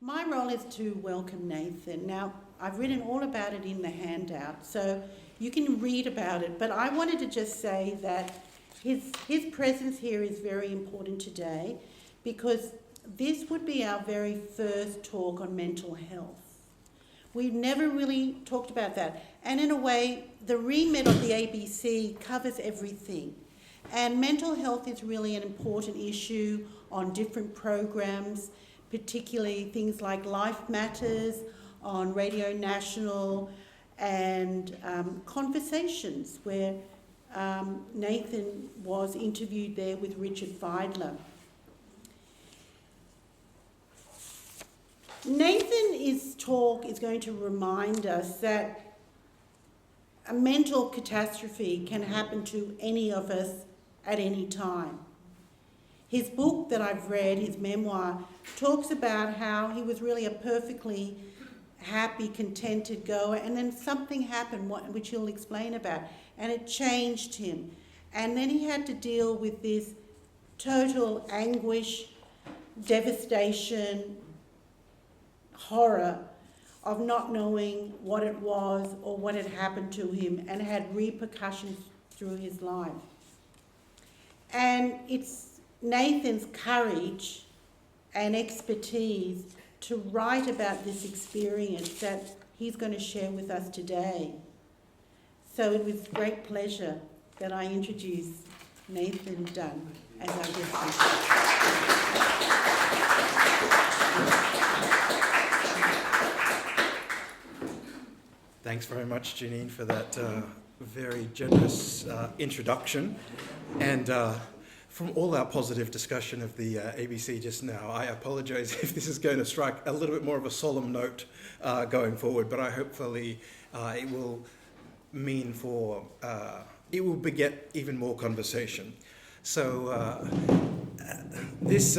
My role is to welcome Nathan. Now, I've written all about it in the handout, so you can read about it, but I wanted to just say that his presence here is very important today because this would be our very first talk on mental health. We've never really talked about that. And in a way, the remit of the ABC covers everything. And mental health is really an important issue on different programs, particularly things like Life Matters on Radio National and Conversations, where Nathan was interviewed there with Richard Feidler. Nathan's talk is going to remind us that a mental catastrophe can happen to any of us at any time. His book that I've read, his memoir, talks about how he was really a perfectly happy, contented goer, and then something happened, which he'll explain about, and it changed him. And then he had to deal with this total anguish, devastation, horror of not knowing what it was or what had happened to him, and it had repercussions through his life. And it's Nathan's courage and expertise to write about this experience that he's going to share with us today. So it was great pleasure that I introduce Nathan Dunne as our guest speaker. Thanks very much, Janine, for that very generous introduction. And from all our positive discussion of the ABC just now, I apologise if this is going to strike a little bit more of a solemn note going forward, but hopefully it will mean it will beget even more conversation. So this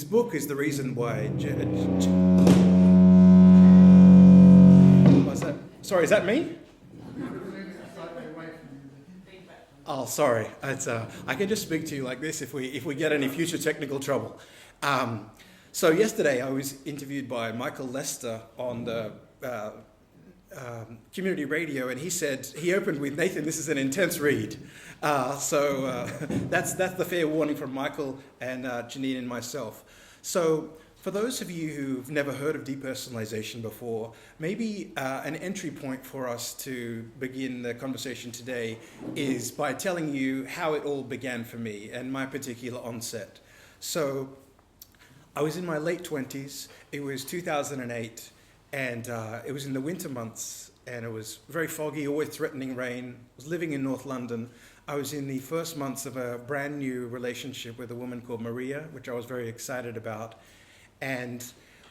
book is the reason why. Sorry, is that me? Oh, sorry. I can just speak to you like this if we get any future technical trouble. So yesterday I was interviewed by Michael Lester on the community radio, and he opened with, "Nathan, this is an intense read." So that's the fair warning from Michael and Janine and myself. So for those of you who've never heard of depersonalisation before, maybe an entry point for us to begin the conversation today is by telling you how it all began for me and my particular onset. So I was in my late 20s, it was 2008, and it was in the winter months, and it was very foggy, always threatening rain. I was living in North London. I was in the first months of a brand new relationship with a woman called Maria, which I was very excited about. And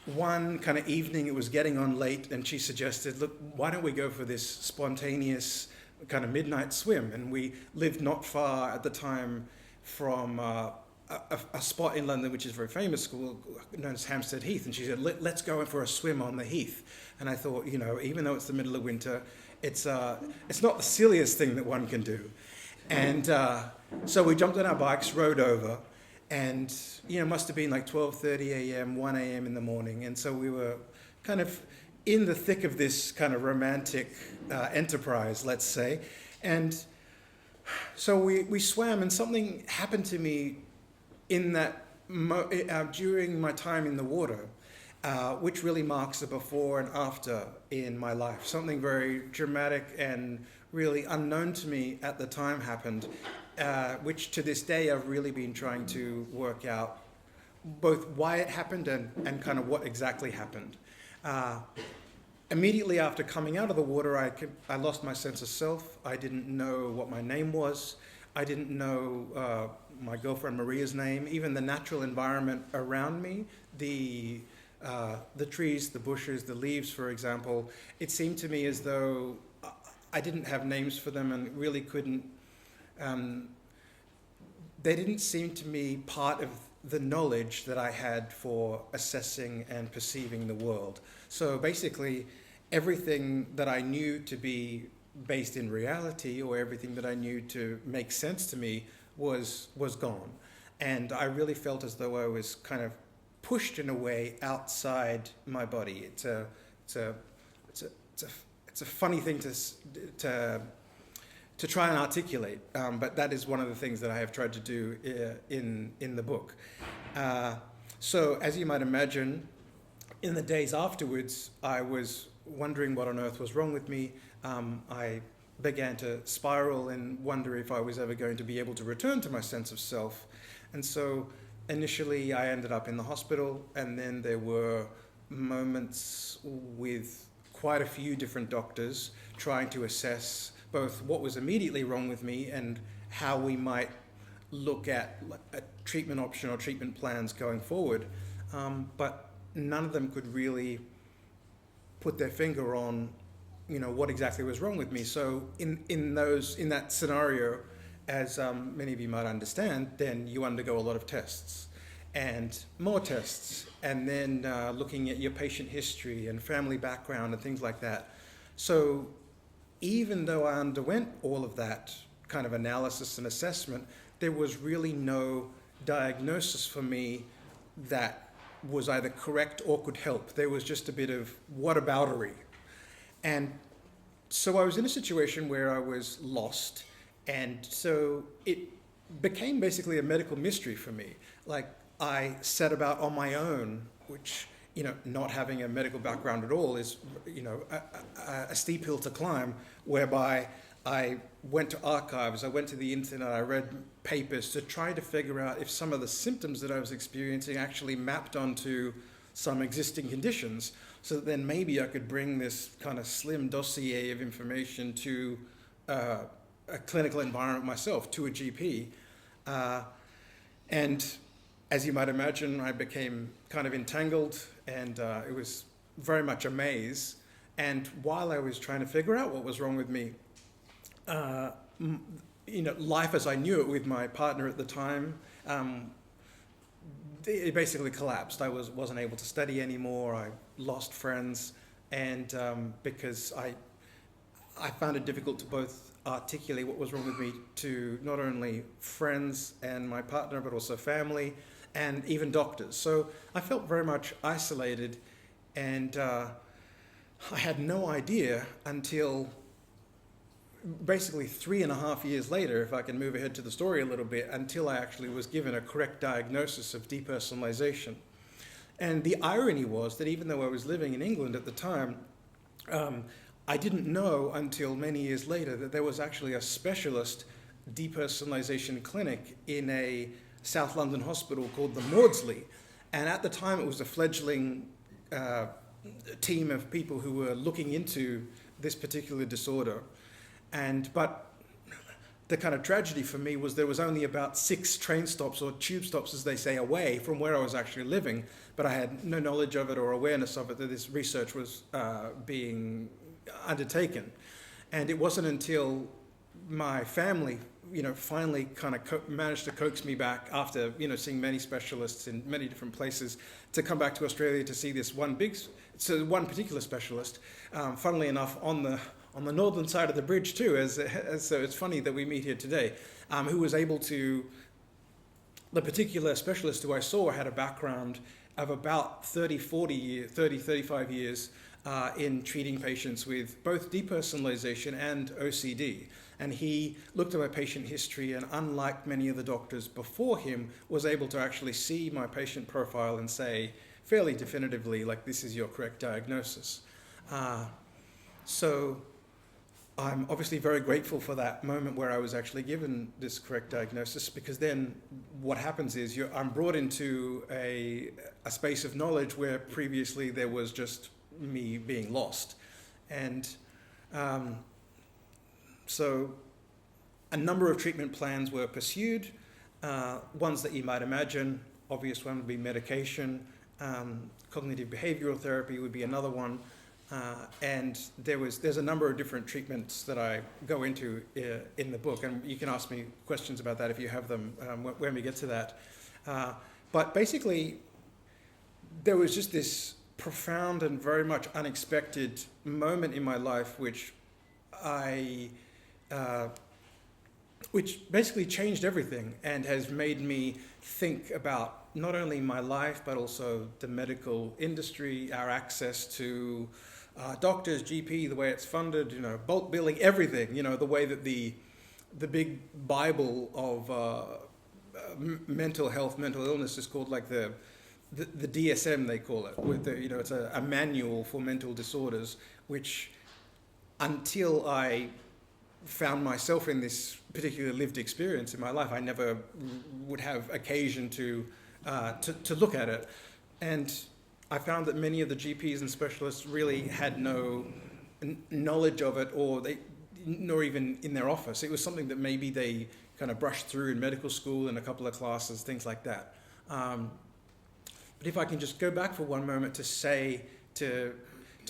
one kind of evening, it was getting on late, and she suggested, "Look, why don't we go for this spontaneous kind of midnight swim?" And we lived not far at the time from a spot in London which is very famous, school known as Hampstead Heath. And she said, let's go in for a swim on the Heath. And I thought, even though it's the middle of winter, it's not the silliest thing that one can do. And so we jumped on our bikes, rode over, and must have been like 12:30 a.m., 1 a.m. in the morning. And so we were kind of in the thick of this kind of romantic enterprise, let's say. And so we swam, and something happened to me in that during my time in the water, which really marks the before and after in my life. Something very dramatic and really unknown to me at the time happened, which to this day I've really been trying to work out both why it happened and kind of what exactly happened. Immediately after coming out of the water, I lost my sense of self. I didn't know what my name was. I didn't know my girlfriend Maria's name, even the natural environment around me, the trees, the bushes, the leaves, for example. It seemed to me as though I didn't have names for them and really couldn't. They didn't seem to me part of the knowledge that I had for assessing and perceiving the world. So basically, everything that I knew to be based in reality, or everything that I knew to make sense to me, was gone. And I really felt as though I was kind of pushed in a way outside my body. It's a funny thing to try and articulate, but that is one of the things that I have tried to do in the book. So, as you might imagine, in the days afterwards, I was wondering what on earth was wrong with me. I began to spiral and wonder if I was ever going to be able to return to my sense of self. And so initially I ended up in the hospital, and then there were moments with quite a few different doctors trying to assess both what was immediately wrong with me and how we might look at a treatment option or treatment plans going forward. But none of them could really put their finger on, what exactly was wrong with me. So in that scenario, as many of you might understand, then you undergo a lot of tests and more tests, and then looking at your patient history and family background and things like that. So even though I underwent all of that kind of analysis and assessment, there was really no diagnosis for me that was either correct or could help. There was just a bit of whataboutery. And so I was in a situation where I was lost, and so it became basically a medical mystery for me. Like, I set about on my own, which, not having a medical background at all is, a steep hill to climb, whereby I went to archives, I went to the internet, I read papers to try to figure out if some of the symptoms that I was experiencing actually mapped onto some existing conditions, so that then maybe I could bring this kind of slim dossier of information to a clinical environment myself, to a GP. And as you might imagine, I became kind of entangled, and it was very much a maze. And while I was trying to figure out what was wrong with me, life as I knew it with my partner at the time, it basically collapsed. I wasn't able to study anymore. I lost friends, and because I found it difficult to both articulate what was wrong with me to not only friends and my partner, but also family and even doctors. So I felt very much isolated, and I had no idea until basically 3.5 years later, if I can move ahead to the story a little bit, until I actually was given a correct diagnosis of depersonalisation. And the irony was that even though I was living in England at the time, I didn't know until many years later that there was actually a specialist depersonalisation clinic in a South London hospital called the Maudsley. And at the time it was a fledgling team of people who were looking into this particular disorder. But the kind of tragedy for me was there was only about 6 train stops or tube stops, as they say, away from where I was actually living, but I had no knowledge of it or awareness of it, that this research was being undertaken. And it wasn't until my family, finally kind of managed to coax me back after, seeing many specialists in many different places, to come back to Australia to see this one particular specialist, funnily enough, on the northern side of the bridge too, so it's funny that we meet here today, who was able to, the particular specialist who I saw had a background of about 35 years in treating patients with both depersonalisation and OCD. And he looked at my patient history, and unlike many of the doctors before him, was able to actually see my patient profile and say fairly definitively, like, this is your correct diagnosis. So I'm obviously very grateful for that moment where I was actually given this correct diagnosis, because then what happens is I'm brought into a space of knowledge where previously there was just me being lost. And so a number of treatment plans were pursued, ones that you might imagine. Obvious one would be medication, cognitive behavioral therapy would be another one. And there's a number of different treatments that I go into in the book, and you can ask me questions about that if you have them when we get to that. But basically, there was just this profound and very much unexpected moment in my life, which basically changed everything and has made me think about not only my life, but also the medical industry, our access to doctors, GP, the way it's funded, bulk billing, everything, the way that the big Bible of mental health, mental illness is called like the DSM, they call it. With it's a manual for mental disorders, which until I found myself in this particular lived experience in my life, I never would have occasion to look at it. And I found that many of the GPs and specialists really had no knowledge of it, nor even in their office. It was something that maybe they kind of brushed through in medical school in a couple of classes, things like that. But if I can just go back for one moment to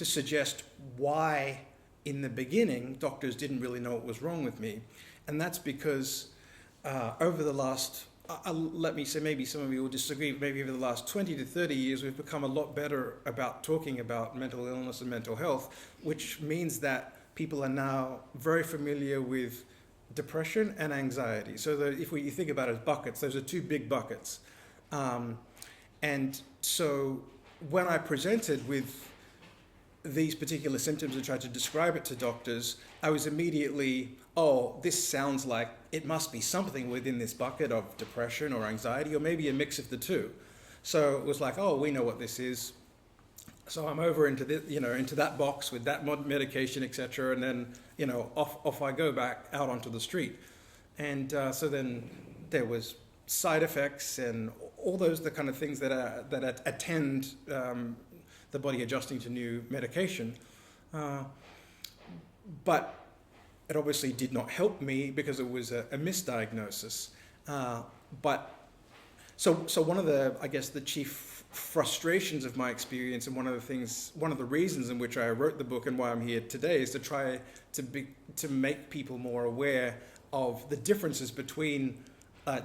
suggest why in the beginning doctors didn't really know what was wrong with me. And that's because over the last, let me say, maybe some of you will disagree, but maybe over the last 20 to 30 years, we've become a lot better about talking about mental illness and mental health, which means that people are now very familiar with depression and anxiety. So if you think about it as buckets, those are two big buckets. And so when I presented with these particular symptoms and tried to describe it to doctors, I was immediately, this sounds like it must be something within this bucket of depression or anxiety, or maybe a mix of the two. So it was like, we know what this is. So I'm over into that box with that medication, etc., and then off I go back out onto the street. And so then there was side effects and all the kind of things that attend the body adjusting to new medication. But it obviously did not help me because it was a misdiagnosis. So one of the chief frustrations of my experience, and one of the reasons in which I wrote the book and why I'm here today, is to try to make people more aware of the differences between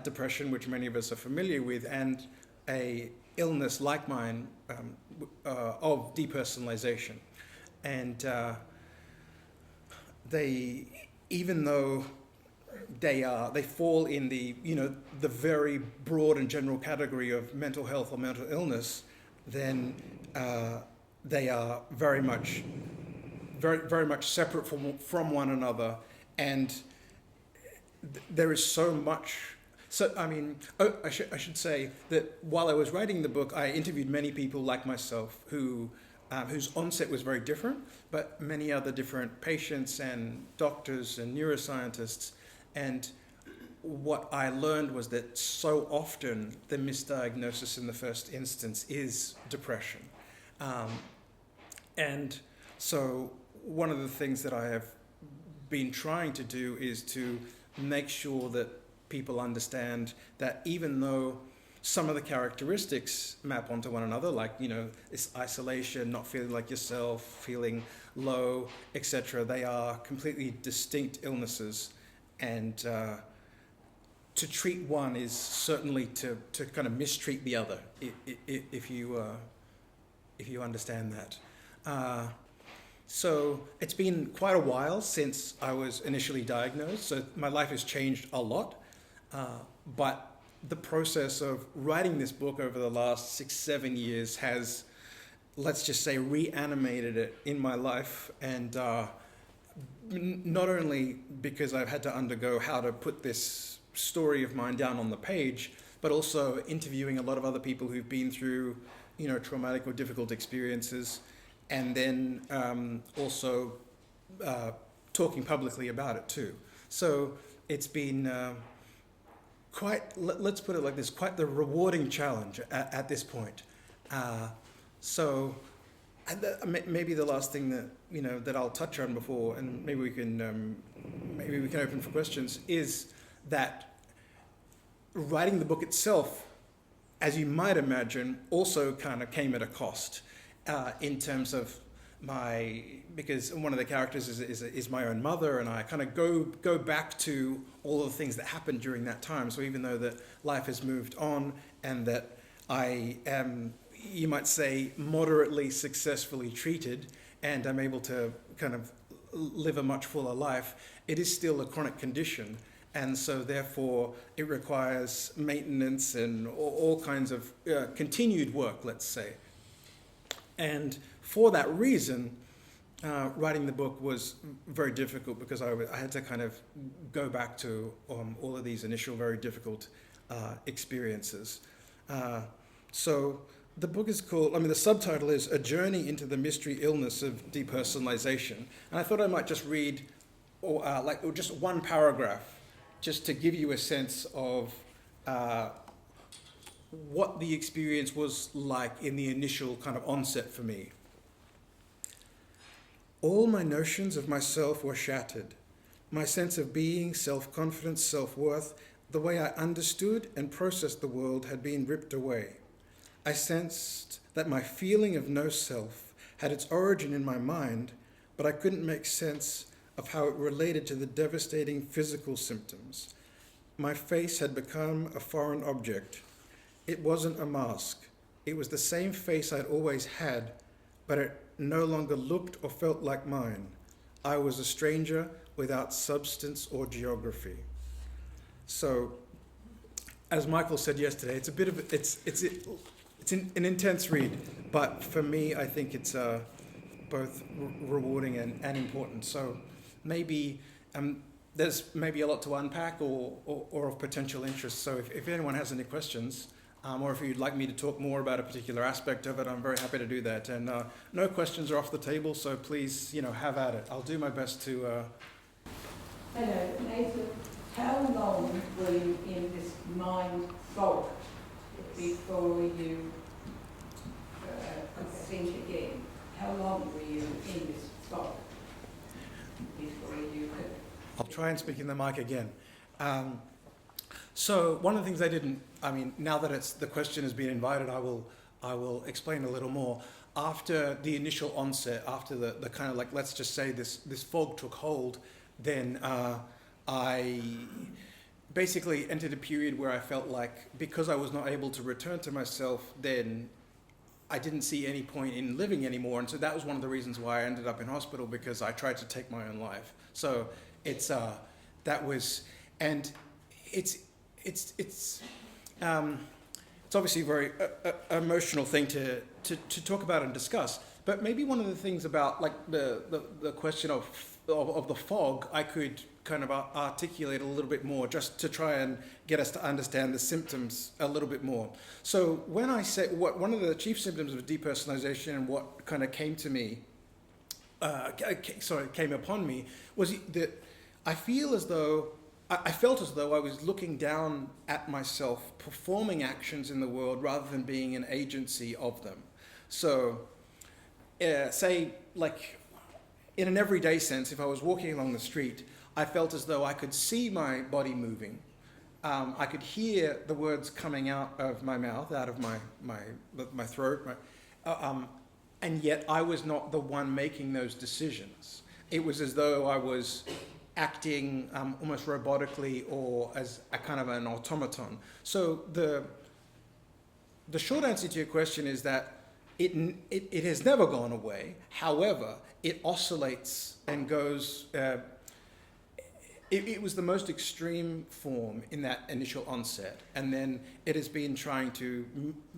depression, which many of us are familiar with, and a illness like mine of depersonalisation. And even though they fall in the very broad and general category of mental health or mental illness, then they are very much separate from one another, and there is so much. So I should say that while I was writing the book, I interviewed many people like myself whose onset was very different, but many other different patients and doctors and neuroscientists. And what I learned was that so often the misdiagnosis in the first instance is depression. And so one of the things that I have been trying to do is to make sure that people understand that even though some of the characteristics map onto one another, like, this isolation, not feeling like yourself, feeling low, etc., they are completely distinct illnesses. And to treat one is certainly to kind of mistreat the other, if you understand that. So it's been quite a while since I was initially diagnosed, so my life has changed a lot. But the process of writing this book over the last 6-7 years has, let's just say, reanimated it in my life. And not only because I've had to undergo how to put this story of mine down on the page, but also interviewing a lot of other people who've been through, traumatic or difficult experiences, and then also talking publicly about it too. So it's been let's put it like this, quite the rewarding challenge at this point. So maybe the last thing that I'll touch on before, and maybe we can open for questions, is that writing the book itself, as you might imagine, also kind of came at a cost in terms of because one of the characters is my own mother, and I kind of go back to all of the things that happened during that time. So even though that life has moved on and that I am, you might say, moderately successfully treated, and I'm able to kind of live a much fuller life, it is still a chronic condition. And so therefore it requires maintenance and all kinds of continued work, let's say. And for that reason, writing the book was very difficult because I had to kind of go back to all of these initial very difficult experiences. So the book is called, the subtitle is A Journey into the Mystery Illness of Depersonalisation. And I thought I might just read or just one paragraph just to give you a sense of what the experience was like in the initial kind of onset for me. All my notions of myself were shattered. My sense of being, self-confidence, self-worth, the way I understood and processed the world had been ripped away. I sensed that my feeling of no self had its origin in my mind, but I couldn't make sense of how it related to the devastating physical symptoms. My face had become a foreign object. It wasn't a mask. It was the same face I'd always had, but it no longer looked or felt like mine. I was a stranger without substance or geography. So, as Michael said yesterday, it's a bit of an intense read, but for me, I think it's both rewarding and important. So maybe there's maybe a lot to unpack or of potential interest. So if anyone has any questions, or if you'd like me to talk more about a particular aspect of it, I'm very happy to do that. And no questions are off the table, so please, have at it. I'll do my best to... Hello, Nathan. How long were you in this mind fog before you could think again? How long were you in this fog before you could... I'll try and speak in the mic again. So one of the things I didn't, now that the question has been invited, I will explain a little more. After the initial onset, after the kind of let's just say this fog took hold, then I basically entered a period where I felt like because I was not able to return to myself, then I didn't see any point in living anymore. And so that was one of the reasons why I ended up in hospital, because I tried to take my own life. So it's obviously a very emotional thing to talk about and discuss. But maybe one of the things about the question of the fog, I could kind of articulate a little bit more, just to try and get us to understand the symptoms a little bit more. So when I say one of the chief symptoms of depersonalization and what kind of came upon me was that I felt as though I was looking down at myself, performing actions in the world rather than being an agency of them. So, say, in an everyday sense, if I was walking along the street, I felt as though I could see my body moving. I could hear the words coming out of my mouth, out of my throat, and yet I was not the one making those decisions. It was as though I was acting almost robotically or as a kind of an automaton. So the short answer to your question is that it has never gone away. However, it oscillates and goes... It was the most extreme form in that initial onset, and then it has been trying to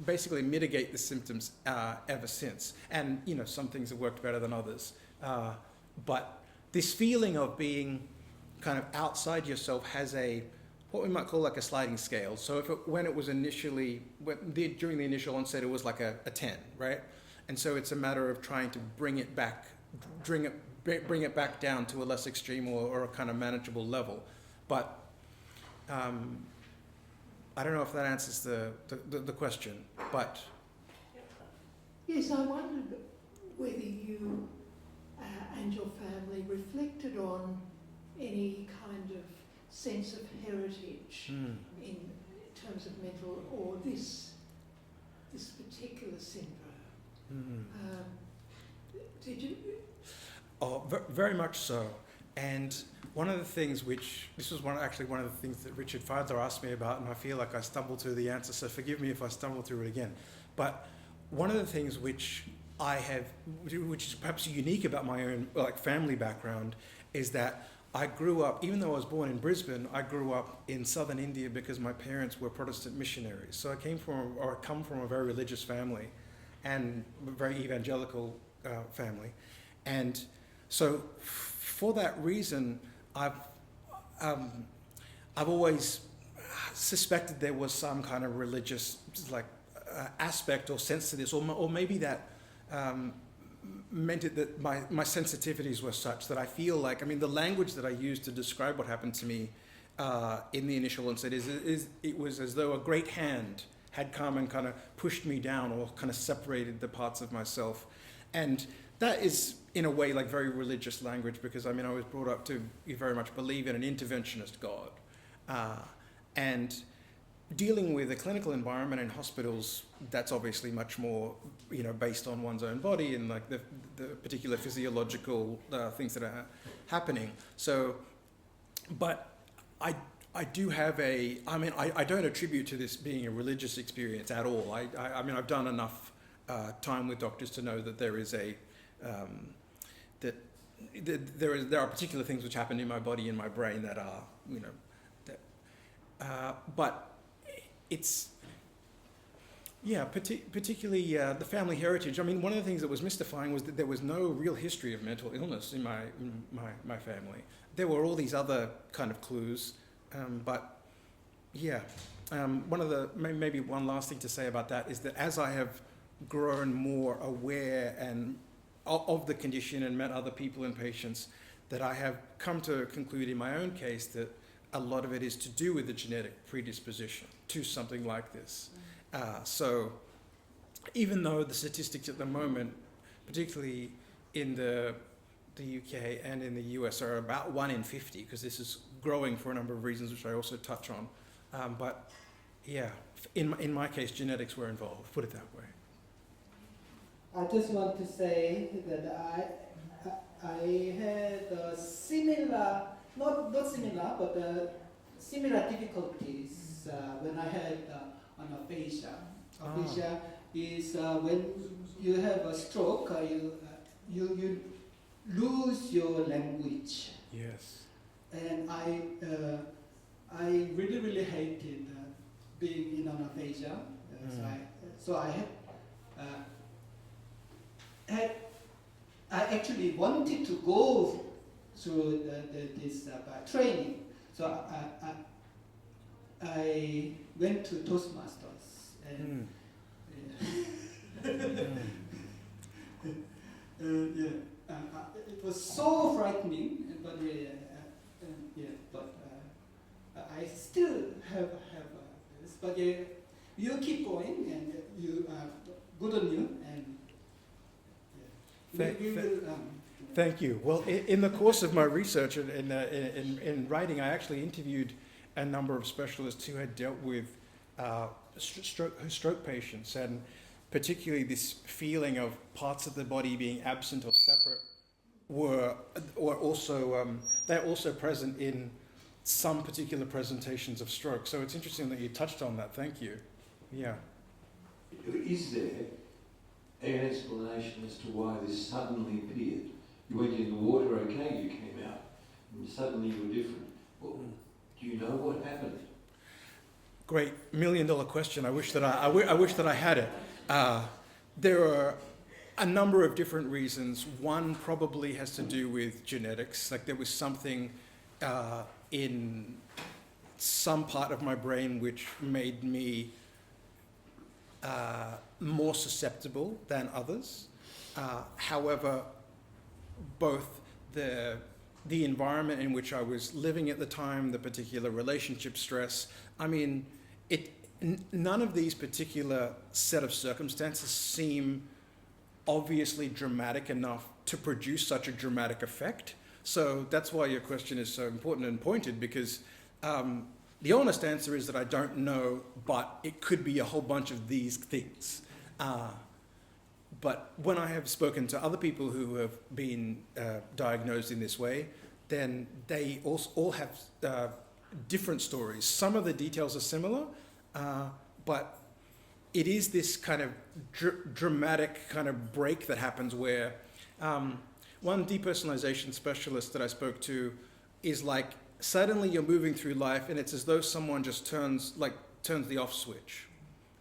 basically mitigate the symptoms ever since. And, some things have worked better than others. But this feeling of being kind of outside yourself has what we might call a sliding scale. So when it was initially, during the initial onset, it was like a 10, right? And so it's a matter of trying to bring it back down to a less extreme or a kind of manageable level. But I don't know if that answers the question, but... Yes, I wondered whether you and your family reflected on any kind of sense of heritage in terms of mental, or this particular syndrome. Did you? Oh, very much so. And one of the things this was one of the things that Richard Fadler asked me about, and I feel like I stumbled through the answer, so forgive me if I stumble through it again. But one of the things which is perhaps unique about my own family background, is that I grew up, even though I was born in Brisbane, I grew up in southern India because my parents were Protestant missionaries. So I come from a very religious family and a very evangelical family. And so for that reason, I've always suspected there was some kind of religious aspect or sense to this, or maybe that meant it that my sensitivities were such that I feel like, the language that I used to describe what happened to me in the initial onset is it was as though a great hand had come and kind of pushed me down or kind of separated the parts of myself. And that is, in a way, like very religious language, because I was brought up to very much believe in an interventionist God. And dealing with a clinical environment in hospitals, that's obviously much more, based on one's own body and like the particular physiological things that are happening. So, but I do have I don't attribute to this being a religious experience at all. I've done enough time with doctors to know that there is there are particular things which happen in my body and my brain that are, but it's, particularly the family heritage. One of the things that was mystifying was that there was no real history of mental illness in my family. There were all these other kind of clues, but one of the, maybe one last thing to say about that is that as I have grown more aware and of the condition and met other people and patients, that I have come to conclude in my own case that a lot of it is to do with the genetic predisposition to something like this. So even though the statistics at the moment, particularly in the UK and in the US, are about 1 in 50, because this is growing for a number of reasons, which I also touch on. But yeah, in my case, genetics were involved, put it that way. I just want to say that I had a similar, not similar, but similar difficulties when I had aphasia. Aphasia is when you have a stroke, you lose your language. Yes. And I really hated being in an aphasia. So I actually wanted to go through this training. So I went to Toastmasters, and it was so frightening. But I still have this. But you keep going, and you good on you, and. Thank you. Well, in the course of my research and in writing, I actually interviewed a number of specialists who had dealt with stroke patients, and particularly this feeling of parts of the body being absent or separate were also they're also present in some particular presentations of stroke. So it's interesting that you touched on that. Thank you. Yeah. Is there an explanation as to why this suddenly appeared? You went in the water, okay, you came out, and suddenly you were different. Well, do you know what happened? Great $1 million question. I wish that I wish that I had it. There are a number of different reasons. One probably has to do with genetics. Like there was something in some part of my brain which made me more susceptible than others. However, both the environment in which I was living at the time, the particular relationship stress, none of these particular set of circumstances seem obviously dramatic enough to produce such a dramatic effect. So that's why your question is so important and pointed, because the honest answer is that I don't know, but it could be a whole bunch of these things. But when I have spoken to other people who have been diagnosed in this way, then they all have different stories. Some of the details are similar, but it is this kind of dramatic kind of break that happens where one depersonalisation specialist that I spoke to is like suddenly you're moving through life and it's as though someone just turns the off switch.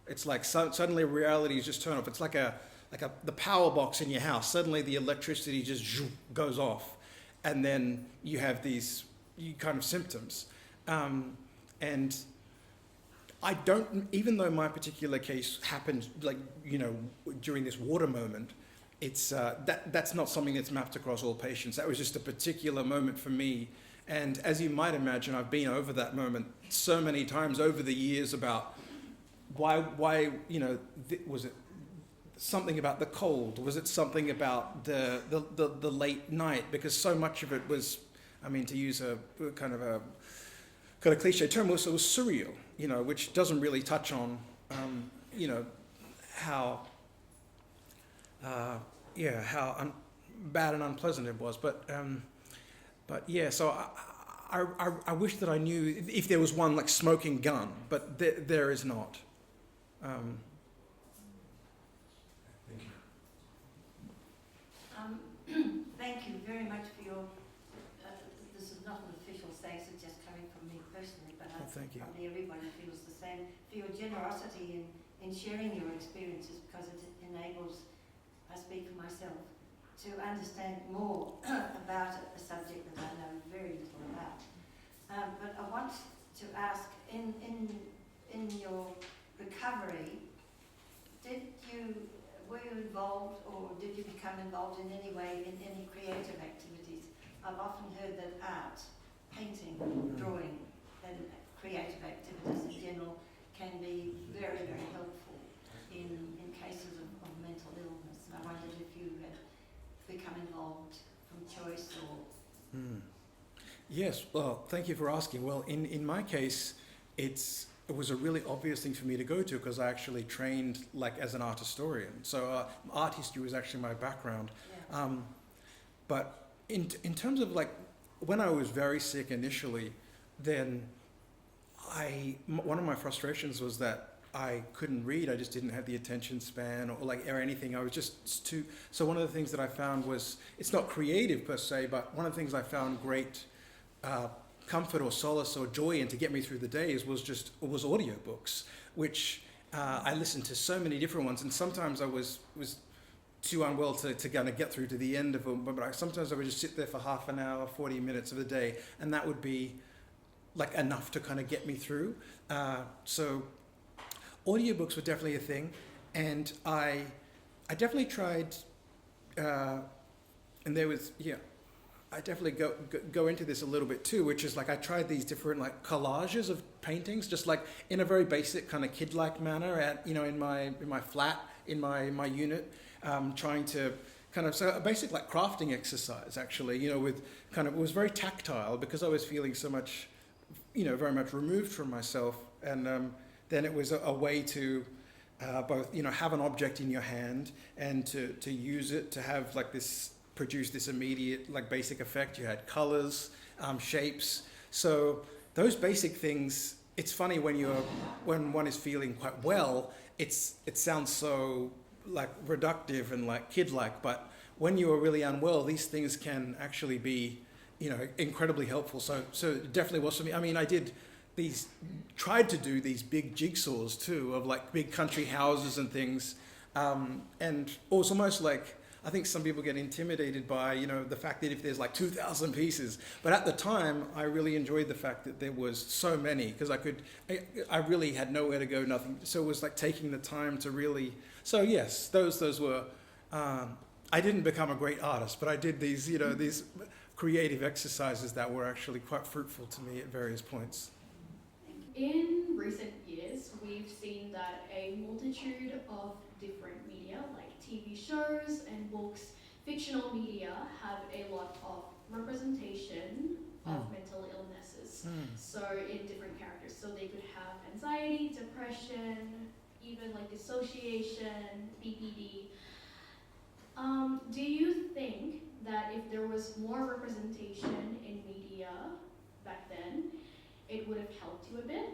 It's like suddenly reality is just turned off. It's like the power box in your house. Suddenly the electricity just goes off, and then you have these kind of symptoms. And I don't, even though my particular case happened during this water moment, it's that's not something that's mapped across all patients. That was just a particular moment for me. And as you might imagine, I've been over that moment so many times over the years about why was it something about the cold? Was it something about the late night? Because so much of it was, I mean, to use a kind of cliche term, it was surreal, which doesn't really touch on, how bad and unpleasant it was. But yeah, so I wish that I knew if there was one like smoking gun, but there is not. Thank you. Thank you very much for your, this is not an official thanks, it's just coming from me personally, but Thank you. probably everybody feels the same, for your generosity in sharing your experiences, because it enables, I speak for myself, to understand more about a subject that I know very little about. But I want to ask, in your recovery, were you involved, or did you become involved in any way in any creative activities? I've often heard that art, painting, drawing, and creative activities in general can be very, very helpful in cases of mental illness. And I wondered if you had become involved from choice or... Yes, well, thank you for asking. Well, in my case, it was a really obvious thing for me to go to because I actually trained like as an art historian. So art history was actually my background. Yeah. But in terms of like when I was very sick initially, then one of my frustrations was that I couldn't read. I just didn't have the attention span or anything. I was just too. So one of the things that I found was, it's not creative per se, but one of the things I found great comfort or solace or joy in to get me through the days was audiobooks, which I listened to so many different ones, and sometimes I was too unwell to kind of get through to the end of them, but sometimes I would just sit there for half an hour, 40 minutes of the day, and that would be like enough to kind of get me through. So audiobooks were definitely a thing, and I definitely tried, and there was, I definitely go into this a little bit too, which is like I tried these different like collages of paintings, just like in a very basic kind of kid-like manner in my flat, in my unit, trying to kind of, so a basic like crafting exercise actually, with kind of, it was very tactile because I was feeling so much, very much removed from myself, and then it was a way to both, have an object in your hand and to use it to have like produce this immediate like basic effect. You had colors, shapes. So those basic things, it's funny when one is feeling quite well, it sounds so like reductive and like kid-like, but when you are really unwell, these things can actually be, incredibly helpful. So it definitely was for me. I mean, I tried to do these big jigsaws too, of like big country houses and things. And it was almost like, I think some people get intimidated by, the fact that if there's like 2,000 pieces. But at the time, I really enjoyed the fact that there was so many, because I really had nowhere to go, nothing. So it was like taking the time to really, so yes, those were, I didn't become a great artist, but I did these, these creative exercises that were actually quite fruitful to me at various points. In recent years, we've seen that a multitude of different media, like TV shows and books, fictional media, have a lot of representation of mental illnesses. So in different characters. So they could have anxiety, depression, even like dissociation, BPD. Do you think that if there was more representation in media back then, it would have helped you a bit?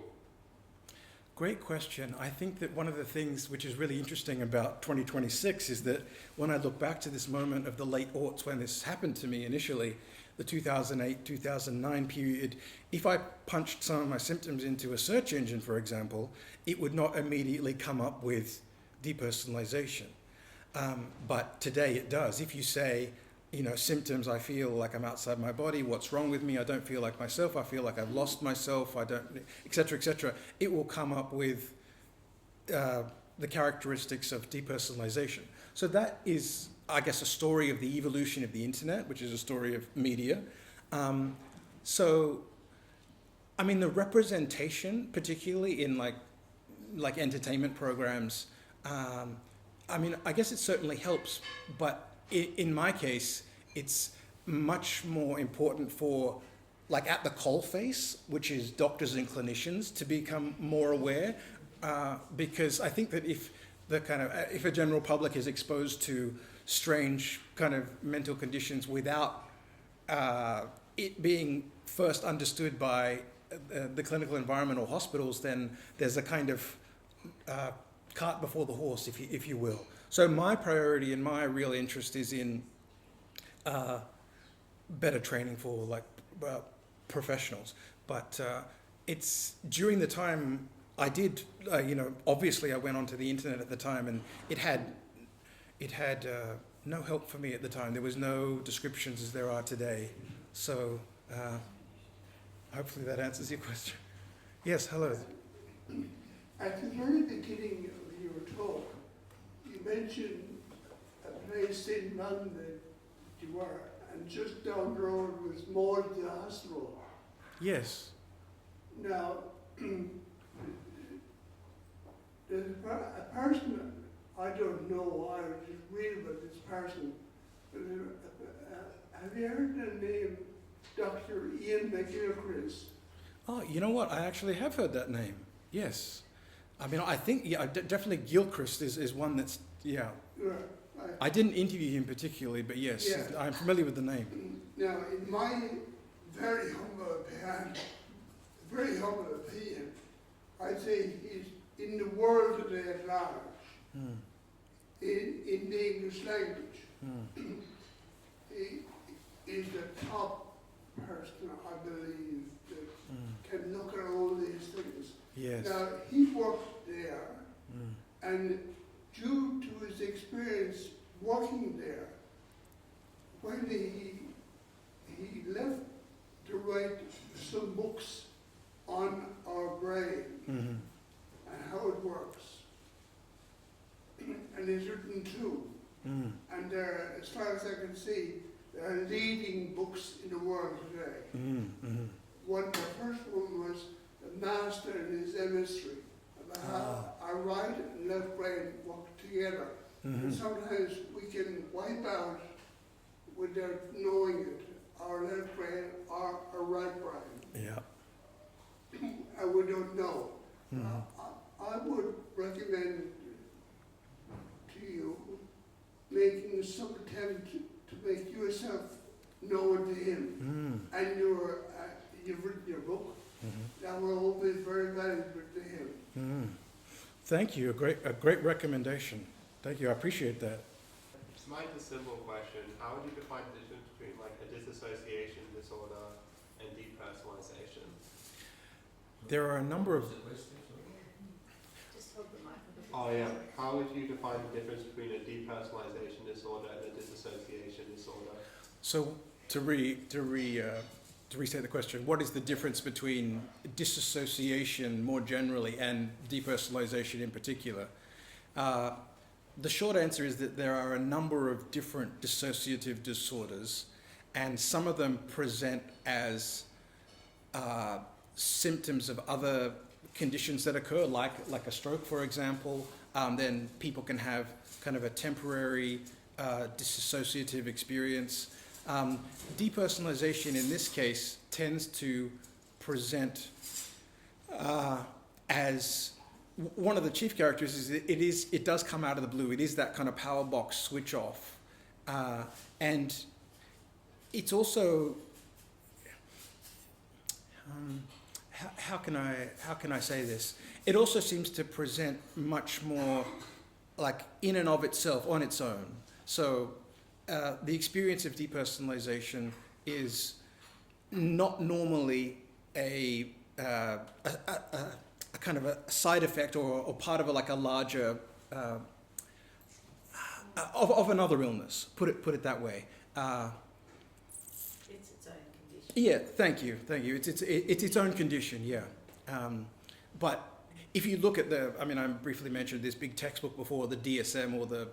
Great question. I think that one of the things which is really interesting about 2026 is that when I look back to this moment of the late aughts when this happened to me initially, the 2008-2009 period, if I punched some of my symptoms into a search engine, for example, it would not immediately come up with depersonalization. But today it does. If you say, symptoms, I feel like I'm outside my body, what's wrong with me, I don't feel like myself, I feel like I've lost myself, I don't, etc., it will come up with the characteristics of depersonalization. So that is, I guess, a story of the evolution of the internet, which is a story of media. The representation, particularly in like entertainment programs, I guess it certainly helps, but in my case, it's much more important for, like, at the coalface, which is doctors and clinicians, to become more aware, because I think that if a general public is exposed to strange kind of mental conditions without it being first understood by the clinical environment or hospitals, then there's a kind of cart before the horse, if you will. So my priority and my real interest is in better training for professionals. But it's during the time I did, obviously I went onto the internet at the time, and it had no help for me at the time. There was no descriptions as there are today. So hopefully that answers your question. Yes, hello. At the very beginning of your talk, you mentioned a place in London you were, and just down the road was more the hospital. Yes. Now, there's a person, I don't know why, I just read about this person, but have you heard the name Dr. Ian McGilchrist? Oh, you know what? I actually have heard that name. Yes. I think, definitely Gilchrist is one that's, yeah. Right. I didn't interview him particularly, but yes, Yeah. I'm familiar with the name. Now, in my very humble opinion, I'd say he's in the world today at large, in the English language. He is the top person, I believe, that can look at all these things. Yes. Now, he worked there, and due to his experience working there, when he left to write some books on our brain and how it works, and he's written two, and they're, as far as I can see, they're leading books in the world today. The first one was The Master and His Emissary, about how our right and left brain work together. And sometimes we can wipe out, without knowing it, our left brain or our right brain. Yeah. And we don't know. I would recommend to you making some attempt to make yourself known to him. And you've written your book. That will all be very valuable to him. Thank you. A great recommendation. Thank you. I appreciate that. Just might a simple question. How would you define the difference between like a dissociation disorder and depersonalization? There are a number of... Just hold the microphone. Oh yeah. How would you define the difference between a depersonalization disorder and a dissociation disorder? So to restate the question, what is the difference between disassociation more generally and depersonalization in particular? The short answer is that there are a number of different dissociative disorders, and some of them present as symptoms of other conditions that occur, like a stroke, for example. Then people can have kind of a temporary dissociative experience. Depersonalization in this case tends to present as one of the chief characteristics is it does come out of the blue. It is that kind of power box switch off, and it's also how can I say this? It also seems to present much more like in and of itself, on its own. So the experience of depersonalization is not normally a kind of a side effect or part of a larger of another illness. Put it that way. It's its own condition. Yeah, thank you. It's its own condition. Yeah, but if you look at I briefly mentioned this big textbook before, the DSM or the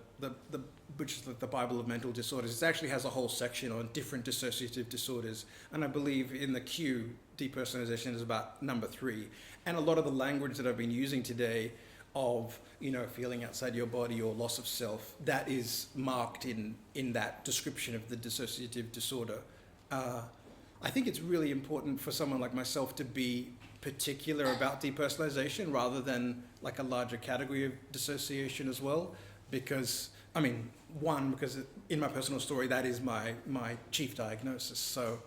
which is the Bible of Mental Disorders. It actually has a whole section on different dissociative disorders, and I believe in the Q, depersonalisation is about number 3. And a lot of the language that I've been using today of, feeling outside your body or loss of self, that is marked in that description of the dissociative disorder. I think it's really important for someone like myself to be particular about depersonalisation rather than like a larger category of dissociation as well, because because in my personal story that is my chief diagnosis, so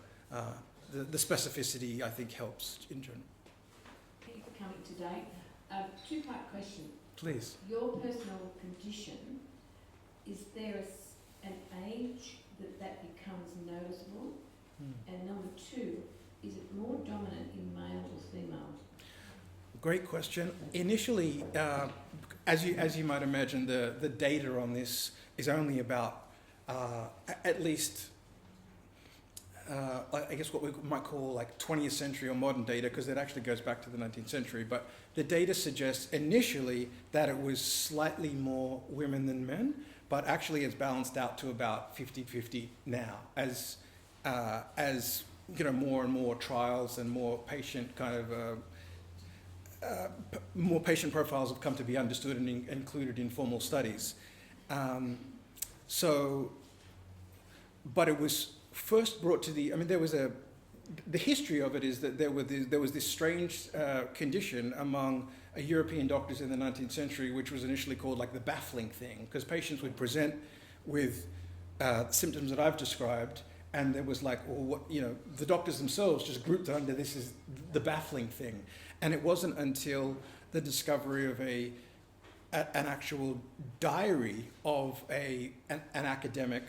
the specificity I think helps in general. Thank you for coming today. Two-part question. Please. Your personal condition, is there an age that becomes noticeable? And number 2, is it more dominant in male or female? Great question. Initially, as you might imagine, the data on this is only about at least, I guess what we might call like 20th century or modern data, because it actually goes back to the 19th century. But the data suggests initially that it was slightly more women than men, but actually it's balanced out to about 50-50 now, as more and more trials and more patient more patient profiles have come to be understood and included in formal studies. But it was first brought to the history of it is that there was this strange condition among European doctors in the 19th century, which was initially called like the baffling thing, because patients would present with symptoms that I've described, and there was like, the doctors themselves just grouped under this as the baffling thing. And it wasn't until the discovery of an actual diary of an academic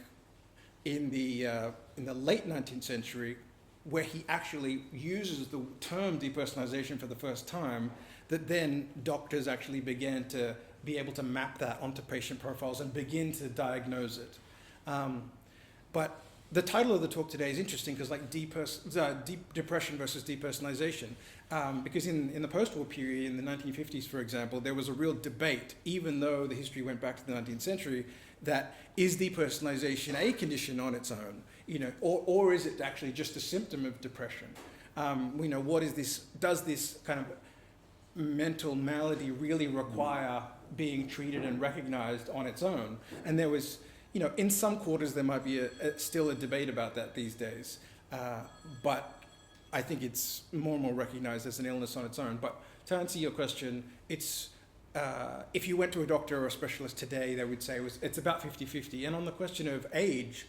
in the late 19th century, where he actually uses the term depersonalization for the first time, that then doctors actually began to be able to map that onto patient profiles and begin to diagnose it. But the title of the talk today is interesting because depression versus depersonalization, because in the post-war period, in the 1950s, for example, there was a real debate, even though the history went back to the 19th century, that is depersonalization a condition on its own, or is it actually just a symptom of depression? What is this? Does this kind of mental malady really require being treated and recognized on its own? And there was, in some quarters there might be still a debate about that these days, but I think it's more and more recognized as an illness on its own. But to answer your question, it's if you went to a doctor or a specialist today, they would say it's about 50-50. And on the question of age,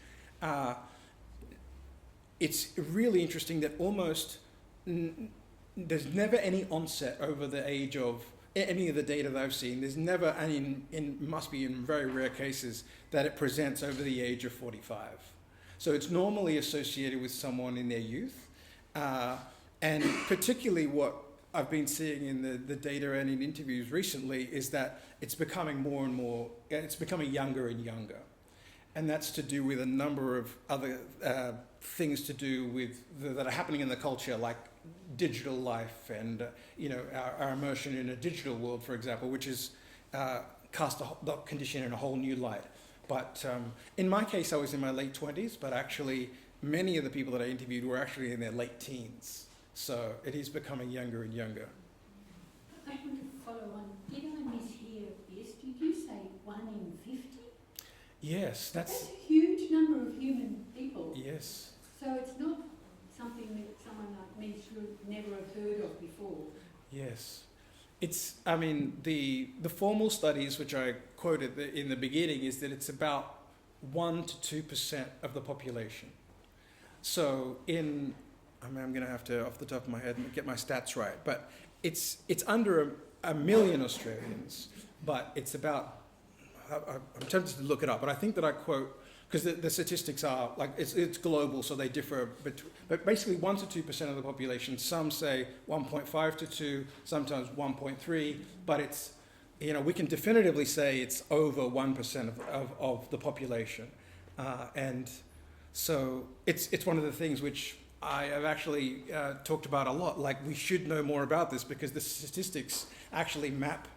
it's really interesting that almost there's never any onset over the age of any of the data that I've seen. There's never, and must be in very rare cases, that it presents over the age of 45. So it's normally associated with someone in their youth. And particularly what I've been seeing in the data and in interviews recently is that it's becoming more and more, it's becoming younger and younger. And that's to do with a number of other things to do with that are happening in the culture, like digital life and our immersion in a digital world, for example, which has cast the condition in a whole new light. But in my case, I was in my late 20s, but actually many of the people that I interviewed were actually in their late teens. So it is becoming younger and younger. I want to follow on. Did I mishear this? Did you say 1 in 50? Yes, That's a huge number of human people. Yes. So it's not something that someone like me should never have heard of before. Yes. It's, the formal studies, which I quoted in the beginning, is that it's about 1 to 2% of the population. So I'm going to have to, off the top of my head, get my stats right, but it's under a million Australians, but it's about, I'm tempted to look it up, but I think that I quote, because the statistics are, like, it's global, so they differ, but basically 1 to 2% of the population, some say 1.5 to 2, sometimes 1.3, but it's, we can definitively say it's over 1% of the population. And so it's one of the things which I have actually talked about a lot, like we should know more about this because the statistics actually map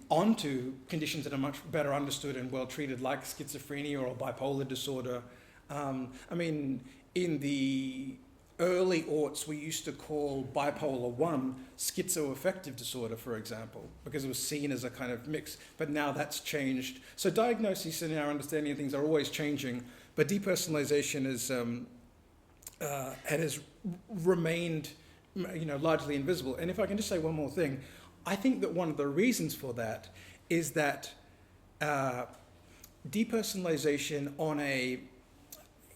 onto conditions that are much better understood and well treated, like schizophrenia or bipolar disorder. In the early aughts, we used to call bipolar 1 schizoaffective disorder, for example, because it was seen as a kind of mix, but now that's changed. So diagnoses and our understanding of things are always changing, but depersonalisation has remained, largely invisible. And if I can just say one more thing, I think that one of the reasons for that is that depersonalization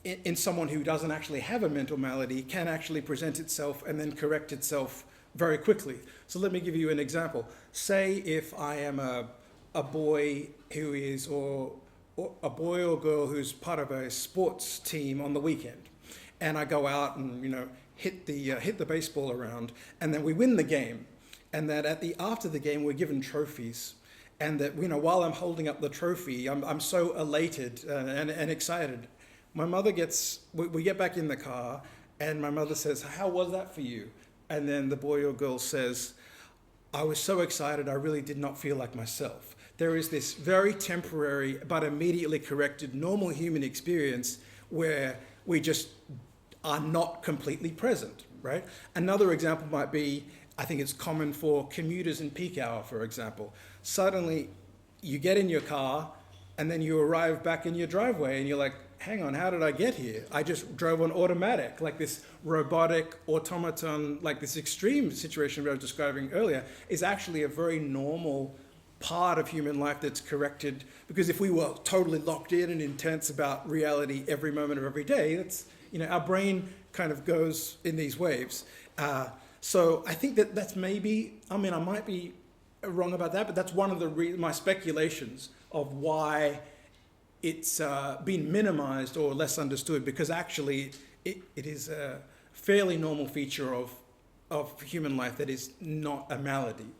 in someone who doesn't actually have a mental malady can actually present itself and then correct itself very quickly. So let me give you an example. Say if I am a boy who is, or a boy or girl who's part of a sports team on the weekend, and I go out and hit the baseball around, and then we win the game. And that after the game, we're given trophies. And that, while I'm holding up the trophy, I'm so elated and excited. My mother we get back in the car, and my mother says, "How was that for you?" And then the boy or girl says, "I was so excited, I really did not feel like myself." There is this very temporary, but immediately corrected normal human experience where we just are not completely present, right? Another example might be, I think it's common for commuters in peak hour, for example. Suddenly, you get in your car, and then you arrive back in your driveway, and you're like, hang on, how did I get here? I just drove on automatic, like this robotic automaton, like this extreme situation we were describing earlier, is actually a very normal part of human life that's corrected. Because if we were totally locked in and intense about reality every moment of every day, that's, our brain kind of goes in these waves. So I think that's maybe, I might be wrong about that, but that's one of my speculations of why it's been minimized or less understood, because actually it is a fairly normal feature of human life that is not a malady.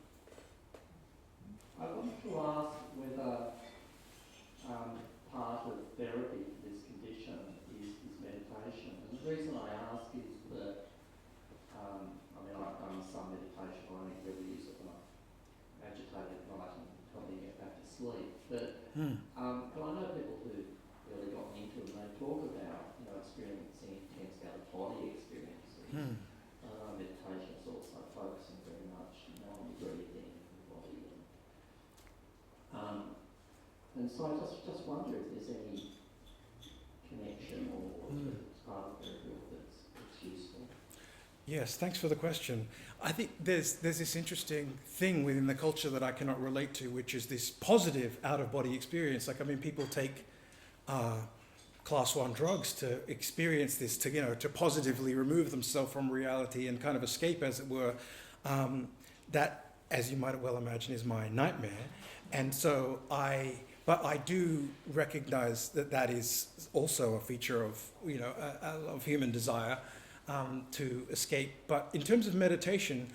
I wanted to ask whether part of therapy for this condition is meditation. And the reason I ask is that I've done some meditation. I only really use it when I'm agitated at night and help me get back to sleep. But I know people who've really gotten into it, and they talk about experiencing intense out-of-body experiences. Meditation is also focusing very much on the breathing and the body. And so I just wonder if there's any connection or part of therapy that's useful. Yes, thanks for the question. I think there's this interesting thing within the culture that I cannot relate to, which is this positive out-of-body experience. People take class 1 drugs to experience this, to positively remove themselves from reality and kind of escape, as it were. That, as you might well imagine, is my nightmare. And so but I do recognize that is also a feature of, of human desire. To escape. But in terms of meditation,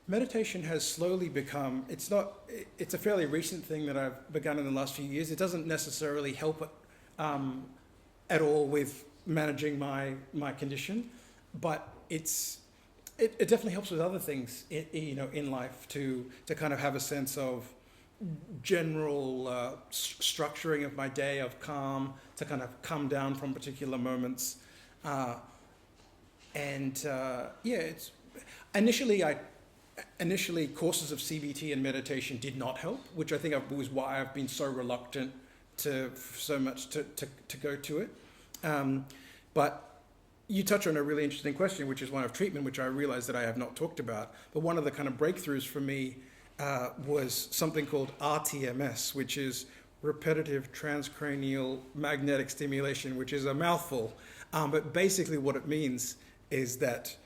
meditation has slowly become, it's a fairly recent thing that I've begun in the last few years. It doesn't necessarily help at all with managing my condition, but it definitely helps with other things in life to kind of have a sense of general structuring of my day, of calm, to kind of come down from particular moments. It's initially courses of CBT and meditation did not help, which I think was why I've been so reluctant to go to it. But you touch on a really interesting question, which is one of treatment, which I realize that I have not talked about. But one of the kind of breakthroughs for me was something called RTMS, which is repetitive transcranial magnetic stimulation, which is a mouthful. But basically what it means is that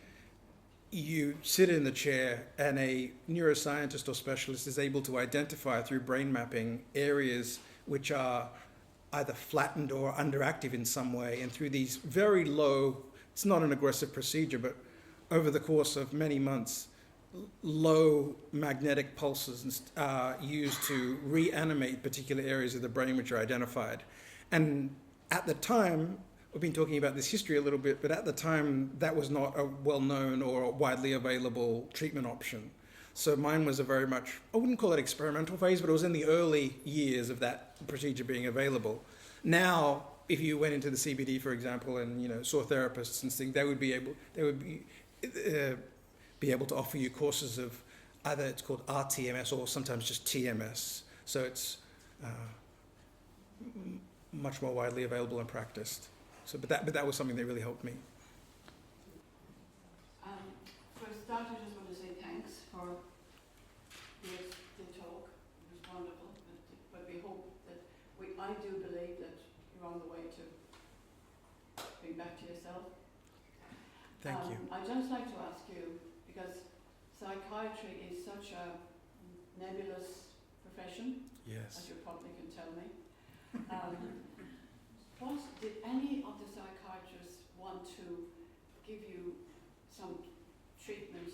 you sit in the chair and a neuroscientist or specialist is able to identify through brain mapping areas which are either flattened or underactive in some way, and through these very low, it's not an aggressive procedure, but over the course of many months, low magnetic pulses are used to reanimate particular areas of the brain which are identified. And at the time, we've been talking about this history a little bit, but at the time that was not a well-known or widely available treatment option. So mine was a very much, I wouldn't call it experimental phase, but it was in the early years of that procedure being available. Now, if you went into the CBD, for example, and saw therapists and things, they would be able to offer you courses of either it's called RTMS or sometimes just TMS. So it's much more widely available and practiced. So, but that was something that really helped me. For a start, I just want to say thanks for the talk. It was wonderful, but we hope that I do believe that you're on the way to being back to yourself. Thank you. I'd just like to ask you, because psychiatry is such a nebulous profession, Yes. as you probably can tell me. Did any of the psychiatrists want to give you some treatments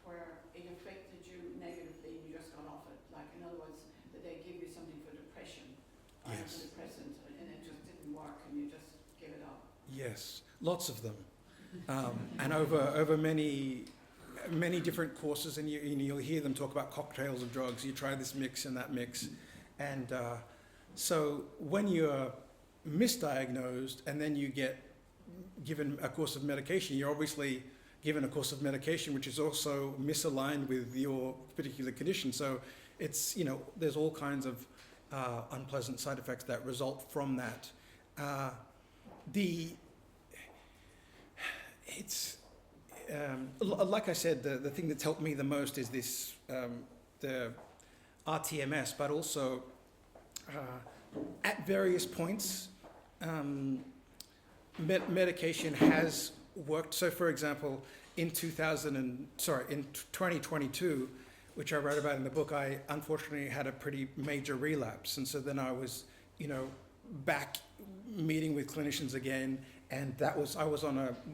where it affected you negatively and you just got off it? Like, in other words, did they give you something for depression, Yes. antidepressant, and it just didn't work and you just give it up? Yes, lots of them, and over many different courses, and you'll hear them talk about cocktails of drugs. You try this mix and that mix, and so when you're misdiagnosed and then you get given a course of medication, you're obviously given a course of medication which is also misaligned with your particular condition. So it's, there's all kinds of unpleasant side effects that result from that. Like I said, the thing that's helped me the most is this, the RTMS, but also at various points, medication has worked. So, for example, in 2022, which I wrote about in the book, I unfortunately had a pretty major relapse, and so then I was, back meeting with clinicians again, and I was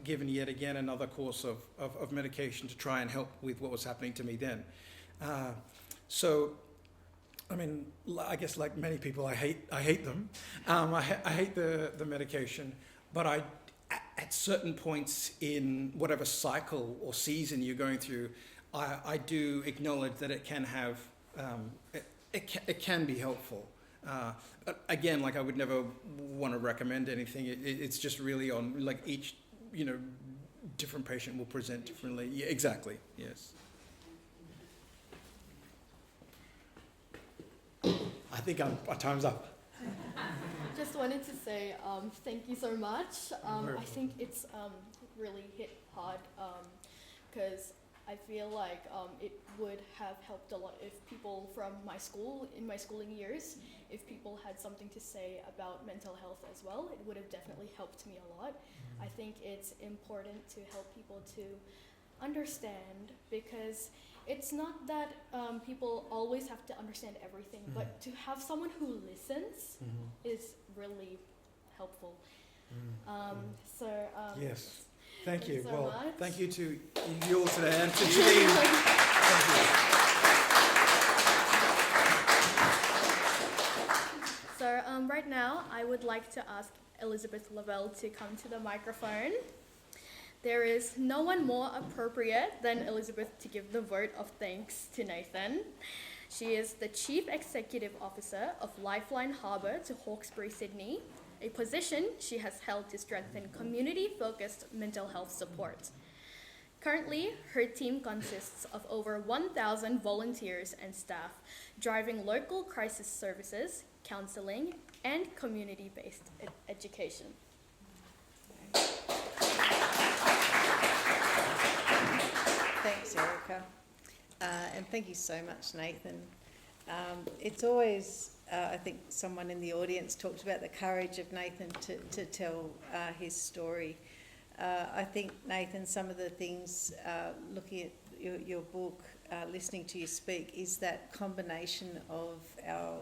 given yet again another course of medication to try and help with what was happening to me then. I guess like many people, I hate them. I hate the medication, but at certain points in whatever cycle or season you're going through, I do acknowledge that it can have, it can be helpful. But again, I would never want to recommend anything. It's just really on each, different patient will present differently. Yeah, exactly. Yes. I think our time's up. Just wanted to say thank you so much. I think it's really hit hard because I feel like it would have helped a lot if people from my school, in my schooling years, if people had something to say about mental health as well, it would have definitely helped me a lot. I think it's important to help people to understand, because it's not that people always have to understand everything, but to have someone who listens is really helpful. Yes. Thank you. So Well, much. thank you to you all today and to Janine. Thank you. So right now, I would like to ask Elizabeth Lovell to come to the microphone. There is no one more appropriate than Elizabeth to give the vote of thanks to Nathan. She is the Chief Executive Officer of Lifeline Harbour to Hawkesbury Sydney, a position she has held to strengthen community-focused mental health support. Currently, her team consists of over 1,000 volunteers and staff, driving local crisis services, counselling, and community-based education. Thanks, Erycka. And thank you so much, Nathan. It's always, I think someone in the audience talked about the courage of Nathan to tell his story. I think, Nathan, some of the things, looking at your book, listening to you speak is that combination of our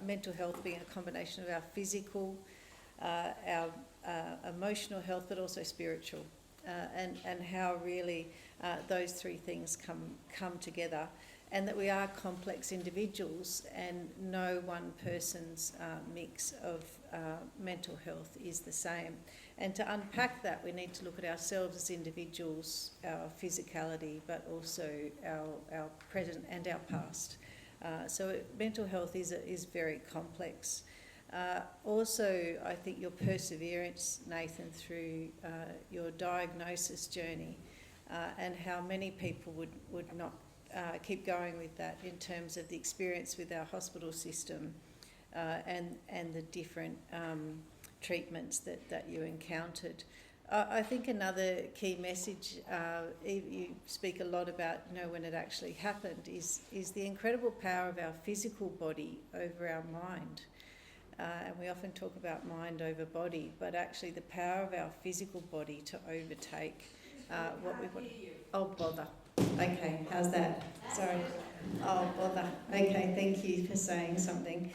mental health being a combination of our physical, our emotional health, but also spiritual, and how really those three things come together, and that we are complex individuals, and no one person's mix of mental health is the same. And to unpack that, we need to look at ourselves as individuals, our physicality, but also our present and our past. So mental health is very complex. Also, I think your perseverance, Nathan, through your diagnosis journey, and how many people would not keep going with that in terms of the experience with our hospital system, and the different treatments that you encountered. I think another key message, you speak a lot about, when it actually happened, is the incredible power of our physical body over our mind. And we often talk about mind over body, but actually the power of our physical body to overtake what we want. Oh, bother. Okay, how's that? Sorry. Oh, bother. Okay, thank you for saying something.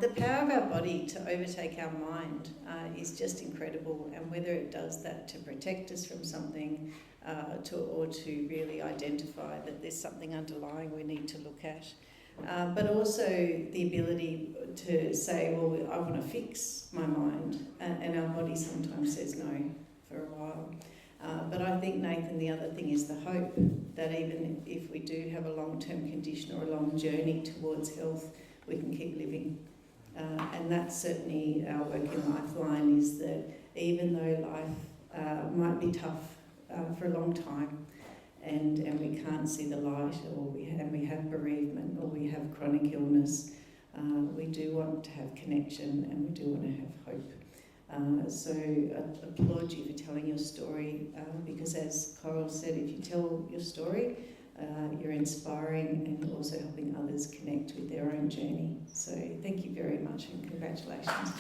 The power of our body to overtake our mind is just incredible, and whether it does that to protect us from something or to really identify that there's something underlying we need to look at. But also the ability to say, well, I want to fix my mind, and our body sometimes says no for a while. But I think, Nathan, the other thing is the hope that even if we do have a long-term condition or a long journey towards health, we can keep living. And that's certainly our work in Lifeline, is that even though life might be tough for a long time, and we can't see the light, or we have bereavement, or we have chronic illness, we do want to have connection, and we do want to have hope. So I applaud you for telling your story, because as Coral said, if you tell your story, you're inspiring and also helping others connect with their own journey. So thank you very much, and congratulations.